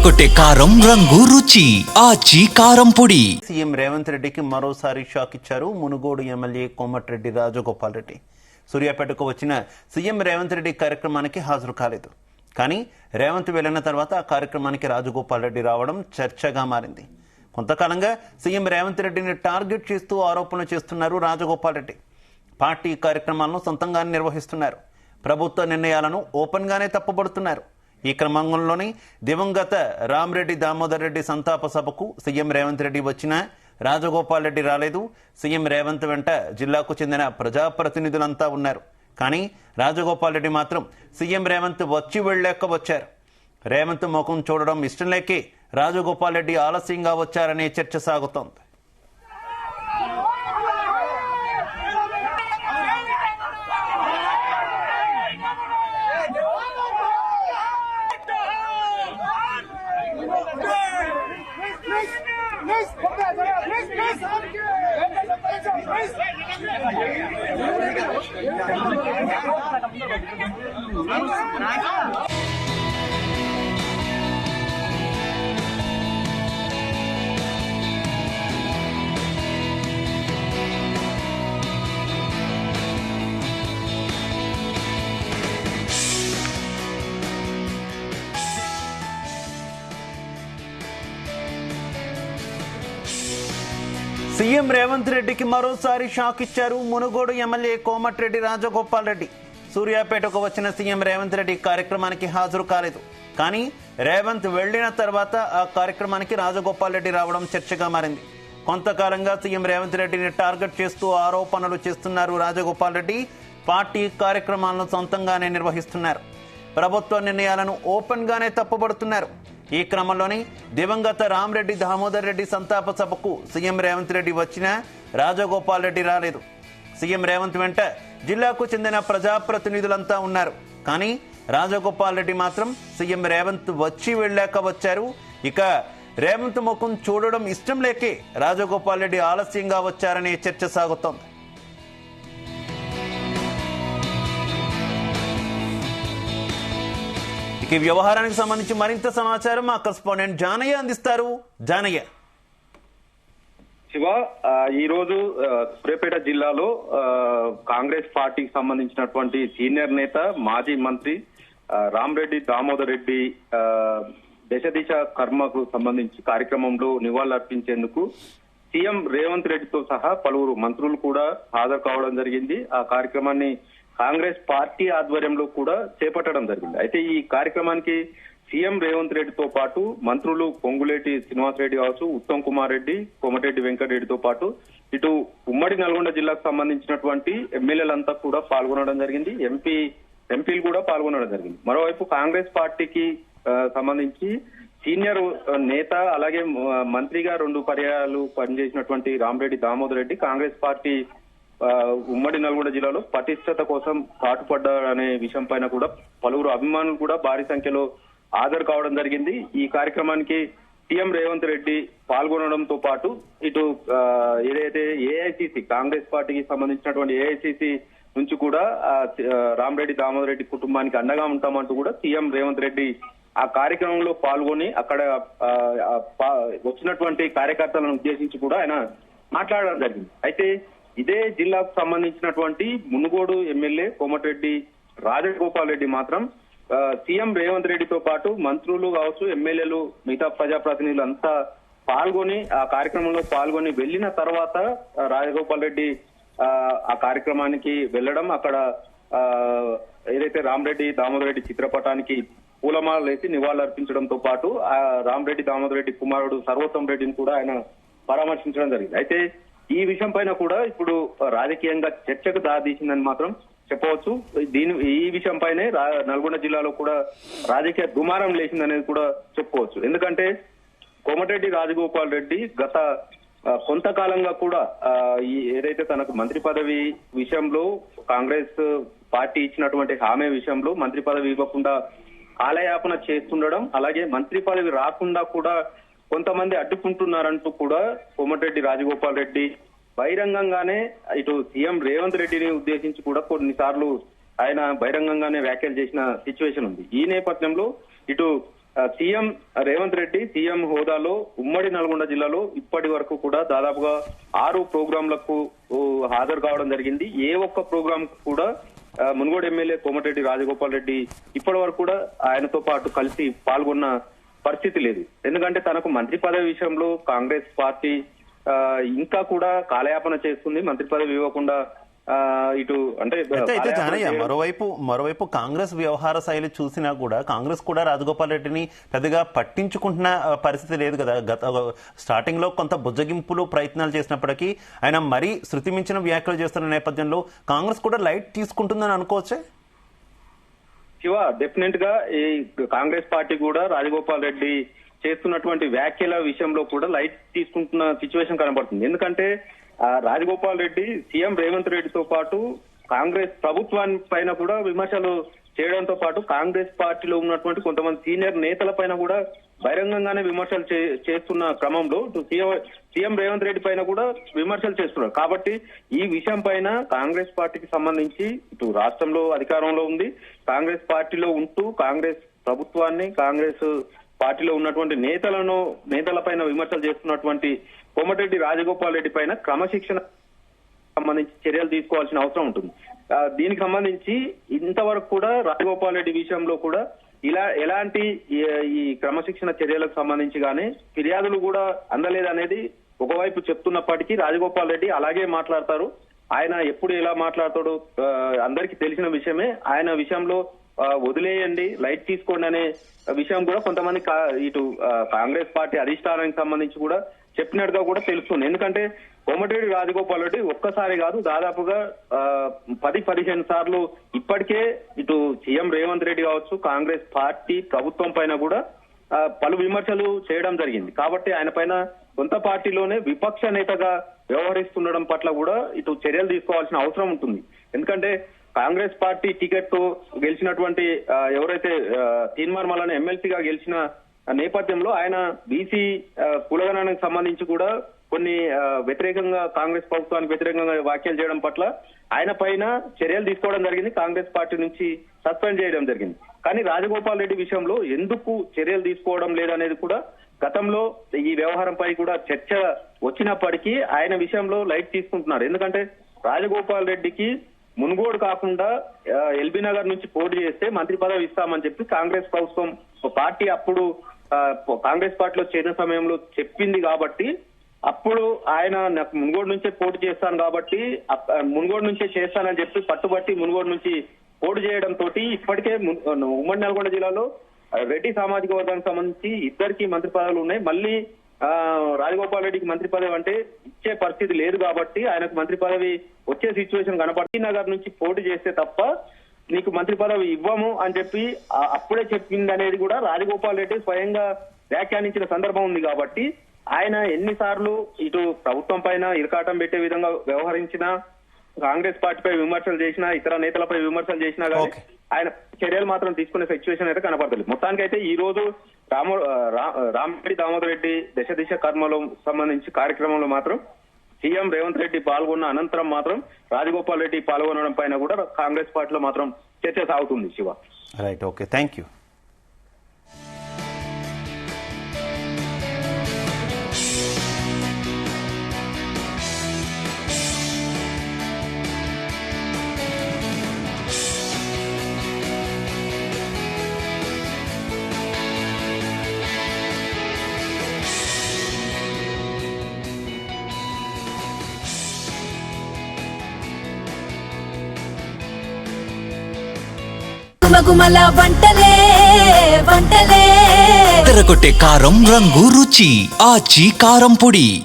అదరగొట్టే కారం రంగు రుచి ఆచి కారం పొడి. సీఎం రేవంత్ రెడ్డికి మరోసారి షాక్ ఇచ్చారు మునుగోడు ఎమ్మెల్యే కోమటిరెడ్డి రాజగోపాల్ రెడ్డి. సూర్యాపేటకు వచ్చిన సీఎం రేవంత్ రెడ్డి కార్యక్రమానికి హాజరు కాలేదు. కానీ రేవంత్ వెళ్లిన తర్వాత ఆ కార్యక్రమానికి రాజగోపాల్ రెడ్డి రావడం చర్చగా మారింది. కొంతకాలంగా సీఎం రేవంత్ రెడ్డిని టార్గెట్ చేస్తూ ఆరోపణలు చేస్తున్నారు రాజగోపాల్ రెడ్డి. పార్టీ కార్యక్రమాలను సొంతంగానే నిర్వహిస్తున్నారు. ప్రభుత్వ నిర్ణయాలను ఓపెన్ గానే తప్పుపడుతున్నారు. ఈ క్రమంలోనే దివంగత రామరెడ్డి దామోదర్ రెడ్డి సంతాప సభకు సీఎం రేవంత్ రెడ్డి వచ్చినా రాజగోపాల్ రెడ్డి రాలేదు. సీఎం రేవంత్ వెంట జిల్లాకు చెందిన ప్రజాప్రతినిధులంతా ఉన్నారు. కానీ రాజగోపాల్ రెడ్డి మాత్రం సీఎం రేవంత్ వచ్చి వెళ్ళాక వచ్చారు. రేవంత్ ముఖం చూడడం ఇష్టం లేకే రాజగోపాల్ రెడ్డి ఆలస్యంగా వచ్చారనే చర్చ సాగుతోంది. సీఎం రేవంత్ రెడ్డికి మరోసారి షాక్ ఇచ్చారు మునుగోడు ఎమ్మెల్యే కోమటిరెడ్డి రాజగోపాల్ రెడ్డి. సూర్యాపేటకు వచ్చిన సీఎం రేవంత్ రెడ్డి కార్యక్రమానికి హాజరు కాలేదు. కానీ రేవంత్ వెళ్లిన తర్వాత ఆ కార్యక్రమానికి రాజగోపాల్ రెడ్డి రావడం చర్చగా మారింది. కొంతకాలంగా సీఎం రేవంత్ రెడ్డిని టార్గెట్ చేస్తూ ఆరోపణలు చేస్తున్నారు రాజగోపాల్ రెడ్డి. పార్టీ కార్యక్రమాలను సొంతంగానే నిర్వహిస్తున్నారు. ప్రభుత్వ నిర్ణయాలను ఓపెన్ గానే తప్పుపడుతున్నారు. ఈ క్రమంలోనే దివంగత రామరెడ్డి దామోదర్ రెడ్డి సంతాప సభకు సీఎం రేవంత్ రెడ్డి వచ్చినా రాజగోపాల్ రెడ్డి రాలేదు. సీఎం రేవంత్ వెంట జిల్లాకు చెందిన ప్రజాప్రతినిధులంతా ఉన్నారు. కానీ రాజగోపాల్ రెడ్డి మాత్రం సీఎం రేవంత్ వచ్చి వెళ్ళాక వచ్చారు. ఇక రేవంత్ ముఖం చూడడం ఇష్టం లేకే రాజగోపాల్ రెడ్డి ఆలస్యంగా వచ్చారనే చర్చ సాగుతోంది. ఈ వ్యవహారానికి సంబంధించి మరింత సమాచారం మా కరెస్పాండెంట్ జానయ్య అందిస్తారు. జానయ్య. శివ, ఈ రోజు సూర్యాపేట జిల్లాలో కాంగ్రెస్ పార్టీకి సంబంధించినటువంటి సీనియర్ నేత మాజీ మంత్రి రామరెడ్డి దామోదర్ రెడ్డి దశ కర్మకు సంబంధించి కార్యక్రమంలో నివాళులర్పించేందుకు సీఎం రేవంత్ రెడ్డితో సహా పలువురు మంత్రులు కూడా హాజరు కావడం జరిగింది. ఆ కార్యక్రమాన్ని కాంగ్రెస్ పార్టీ ఆధ్వర్యంలో కూడా చేపట్టడం జరిగింది. అయితే ఈ కార్యక్రమానికి సీఎం రేవంత్ రెడ్డితో పాటు మంత్రులు పొంగులేటి శ్రీనివాసరెడ్డి కావచ్చు, ఉత్తమ్ కుమార్ రెడ్డి, కోమటిరెడ్డి వెంకటరెడ్డితో పాటు ఇటు ఉమ్మడి నల్గొండ జిల్లాకు సంబంధించినటువంటి ఎమ్మెల్యేలంతా కూడా పాల్గొనడం జరిగింది. ఎంపీలు కూడా పాల్గొనడం జరిగింది. మరోవైపు కాంగ్రెస్ పార్టీకి సంబంధించి సీనియర్ నేత అలాగే మంత్రిగా 2 పర్యాయాలు పనిచేసినటువంటి రామరెడ్డి దామోదర్ రెడ్డి కాంగ్రెస్ పార్టీ ఉమ్మడి నల్గొండ జిల్లాలో పటిష్టత కోసం పాటుపడ్డారనే విషయం పైన కూడా పలువురు అభిమానులు కూడా భారీ సంఖ్యలో హాజరు కావడం జరిగింది. ఈ కార్యక్రమానికి సీఎం రేవంత్ రెడ్డి పాల్గొనడంతో పాటు ఇటు ఏదైతే ఏఐసిసి కాంగ్రెస్ పార్టీకి సంబంధించినటువంటి ఏఐసిసి నుంచి కూడా రామరెడ్డి దామోదర్ రెడ్డి కుటుంబానికి అండగా ఉంటామంటూ కూడా సీఎం రేవంత్ రెడ్డి ఆ కార్యక్రమంలో పాల్గొని అక్కడ వచ్చినటువంటి కార్యకర్తలను ఉద్దేశించి కూడా ఆయన మాట్లాడడం జరిగింది. అయితే ఇదే జిల్లాకు సంబంధించినటువంటి మునుగోడు ఎమ్మెల్యే కోమటిరెడ్డి రాజగోపాల్ రెడ్డి మాత్రం సీఎం రేవంత్ రెడ్డితో పాటు మంత్రులు కావచ్చు, ఎమ్మెల్యేలు, మిగతా ప్రజాప్రతినిధులు అంతా పాల్గొని ఆ కార్యక్రమంలో పాల్గొని వెళ్లిన తర్వాత రాజగోపాల్ రెడ్డి ఆ కార్యక్రమానికి వెళ్లడం, అక్కడ ఏదైతే రామరెడ్డి దామోదర్ రెడ్డి చిత్రపటానికి పూలమాలలు వేసి నివాళులర్పించడంతో పాటు ఆ రామరెడ్డి దామోదర్ రెడ్డి కుమారుడు సర్వోత్తమ్ రెడ్డిని కూడా ఆయన పరామర్శించడం జరిగింది. అయితే ఈ విషయం పైన కూడా ఇప్పుడు రాజకీయంగా చర్చకు దారితీసిందని మాత్రం చెప్పవచ్చు. ఈ విషయం పైనే నల్గొండ జిల్లాలో కూడా రాజకీయ దుమారం లేచిందనేది కూడా చెప్పుకోవచ్చు. ఎందుకంటే కోమటిరెడ్డి రాజగోపాల్ రెడ్డి గత కొంతకాలంగా కూడా ఏదైతే తనకు మంత్రి పదవి విషయంలో కాంగ్రెస్ పార్టీ ఇచ్చినటువంటి హామీ విషయంలో మంత్రి పదవి ఇవ్వకుండా కాలయాపన చేస్తుండడం, అలాగే మంత్రి పదవి రాకుండా కూడా కొంతమంది అడ్డుకుంటున్నారంటూ కూడా కోమటిరెడ్డి రాజగోపాల్ రెడ్డి బహిరంగంగానే ఇటు సీఎం రేవంత్ రెడ్డిని ఉద్దేశించి కూడా కొన్నిసార్లు ఆయన బహిరంగంగానే వ్యాఖ్యలు చేసిన సిచ్యువేషన్ ఉంది. ఈ నేపథ్యంలో ఇటు సీఎం రేవంత్ రెడ్డి సీఎం హోదాలో ఉమ్మడి నల్గొండ జిల్లాలో ఇప్పటి వరకు కూడా దాదాపుగా 6 ప్రోగ్రాంలకు హాజరు కావడం జరిగింది. ఏ ఒక్క ప్రోగ్రాం కూడా మునుగోడు ఎమ్మెల్యే కోమటిరెడ్డి రాజగోపాల్ రెడ్డి ఇప్పటి వరకు కూడా ఆయనతో పాటు కలిసి పాల్గొన్న పరిస్థితి లేదు. ఎందుకంటే తనకు మంత్రి పదవి విషయంలో కాంగ్రెస్ పార్టీ ఇంకా కూడా కాలయాపన చేస్తుంది. మంత్రి పదవి ఇవ్వకుండా ఇటు అంటే అయితే జానయ్య మరోవైపు కాంగ్రెస్ వ్యవహార శైలి చూసినా కూడా కాంగ్రెస్ కూడా రాజగోపాల్ రెడ్డిని పెద్దగా పట్టించుకుంటున్న పరిస్థితి లేదు కదా. స్టార్టింగ్ లో కొంత బుజ్జగింపులు ప్రయత్నాలు చేసినప్పటికీ ఆయన మరీ శృతి మించిన వ్యాఖ్యలు చేస్తున్న నేపథ్యంలో కాంగ్రెస్ కూడా లైట్ తీసుకుంటుందని అనుకోవచ్చే. శివ, డెఫినెట్ గా ఈ కాంగ్రెస్ పార్టీ కూడా రాజగోపాల్ రెడ్డి చేస్తున్నటువంటి వ్యాఖ్యల విషయంలో కూడా లైట్ తీసుకుంటున్న సిచ్యువేషన్ కనబడుతుంది. ఎందుకంటే రాజగోపాల్ రెడ్డి సీఎం రేవంత్ రెడ్డితో పాటు కాంగ్రెస్ ప్రభుత్వాన్ని పైన కూడా విమర్శలు చేయడంతో పాటు కాంగ్రెస్ పార్టీలో ఉన్నటువంటి కొంతమంది సీనియర్ నేతల పైన కూడా బహిరంగంగానే విమర్శలు చేస్తున్న క్రమంలో సీఎం రేవంత్ రెడ్డి పైన కూడా విమర్శలు చేస్తున్నారు. కాబట్టి ఈ విషయం పైన కాంగ్రెస్ పార్టీకి సంబంధించి ఇటు రాష్ట్రంలో అధికారంలో ఉంది, కాంగ్రెస్ పార్టీలో ఉంటూ కాంగ్రెస్ ప్రభుత్వాన్ని కాంగ్రెస్ పార్టీలో ఉన్నటువంటి నేతలపైన విమర్శలు చేస్తున్నటువంటి కోమటిరెడ్డి రాజగోపాల్ రెడ్డి పైన క్రమశిక్షణ సంబంధించి చర్యలు తీసుకోవాల్సిన అవసరం ఉంటుంది. దీనికి సంబంధించి ఇంతవరకు కూడా రాజగోపాల్ రెడ్డి విషయంలో కూడా ఎలాంటి ఈ క్రమశిక్షణ చర్యలకు సంబంధించి గానీ ఫిర్యాదులు కూడా అందలేదనేది ఒకవైపు చెప్తున్నప్పటికీ రాజగోపాల్ రెడ్డి అలాగే మాట్లాడతారు. ఆయన ఎప్పుడు ఎలా మాట్లాడతాడో అందరికీ తెలిసిన విషయమే. ఆయన విషయంలో వదిలేయండి, లైట్ తీసుకోండి అనే విషయం కూడా కొంతమంది ఇటు కాంగ్రెస్ పార్టీ అధిష్టానానికి సంబంధించి కూడా చెప్పినట్టుగా కూడా తెలుస్తుంది. ఎందుకంటే కోమటిరెడ్డి రాజగోపాల్ రెడ్డి ఒక్కసారి కాదు, దాదాపుగా 10-15 సార్లు ఇప్పటికే ఇటు సీఎం రేవంత్ రెడ్డి కావచ్చు, కాంగ్రెస్ పార్టీ ప్రభుత్వం పైన కూడా పలు విమర్శలు చేయడం జరిగింది. కాబట్టి ఆయన పైన సొంత పార్టీలోనే విపక్ష నేతగా వ్యవహరిస్తుండడం పట్ల కూడా ఇటు చర్యలు తీసుకోవాల్సిన అవసరం ఉంటుంది. ఎందుకంటే కాంగ్రెస్ పార్టీ టికెట్ గెలిచినటువంటి ఎవరైతే తీన్మార్ మల్లన్న ఎమ్మెల్సీగా గెలిచిన నేపథ్యంలో ఆయన బీసీ కులగణానికి సంబంధించి కూడా కొన్ని వ్యతిరేకంగా కాంగ్రెస్ ప్రభుత్వానికి వ్యతిరేకంగా వ్యాఖ్యలు చేయడం పట్ల ఆయన పైన చర్యలు తీసుకోవడం జరిగింది. కాంగ్రెస్ పార్టీ నుంచి సస్పెండ్ చేయడం జరిగింది. కానీ రాజగోపాల్ రెడ్డి విషయంలో ఎందుకు చర్యలు తీసుకోవడం లేదనేది కూడా గతంలో ఈ వ్యవహారంపై కూడా చర్చ వచ్చినప్పటికీ ఆయన విషయంలో లైట్ తీసుకుంటున్నారు. ఎందుకంటే రాజగోపాల్ రెడ్డికి మునుగోడు కాకుండా ఎల్బీ నగర్ నుంచి పోటీ చేస్తే మంత్రి పదవి ఇస్తామని చెప్పి కాంగ్రెస్ ప్రభుత్వం పార్టీ అప్పుడు కాంగ్రెస్ పార్టీలో చేరిన సమయంలో చెప్పింది. కాబట్టి అప్పుడు ఆయన నాకు మునుగోడు నుంచే పోటీ చేస్తాను కాబట్టి మునుగోడు నుంచే చేస్తానని చెప్పి పట్టుబట్టి మునుగోడు నుంచి పోటీ చేయడం తోటి ఇప్పటికే ఉమ్మడి నల్గొండ జిల్లాలో రెడ్డి సామాజిక వర్గానికి సంబంధించి ఇద్దరికి మంత్రి పదవులు ఉన్నాయి. మళ్ళీ రాజగోపాల్ రెడ్డికి మంత్రి పదవి అంటే ఇచ్చే పరిస్థితి లేదు. కాబట్టి ఆయనకు మంత్రి పదవి వచ్చే సిచ్యువేషన్ కనపడి నగర్ నుంచి పోటీ చేస్తే తప్ప నీకు మంత్రి పదవి ఇవ్వము అని చెప్పి అప్పుడే చెప్పింది అనేది కూడా రాజగోపాల్ రెడ్డి స్వయంగా వ్యాఖ్యానించిన సందర్భం ఉంది. కాబట్టి ఆయన ఎన్నిసార్లు ఇటు ప్రభుత్వం పైన ఇరకాటం పెట్టే విధంగా వ్యవహరించినా, కాంగ్రెస్ పార్టీపై విమర్శలు చేసినా, ఇతర నేతలపై విమర్శలు చేసినా కానీ ఆయన చర్యలు మాత్రం తీసుకునే సిచ్యువేషన్ అయితే కనపడలేదు. మొత్తానికైతే ఈ రోజు రామిరెడ్డి దామోదర్ రెడ్డి దశ కర్మలో సంబంధించి కార్యక్రమంలో మాత్రం సీఎం రేవంత్ రెడ్డి పాల్గొన్న అనంతరం మాత్రం రాజగోపాల్ రెడ్డి పాల్గొనడం పైన కూడా కాంగ్రెస్ పార్టీలో మాత్రం చర్చ సాగుతుంది. Shiva, right, okay, thank you. గుమగుమల వంటలే వంటలే తెరకొట్టే కారం రంగు రుచి ఆచి కారం పొడి.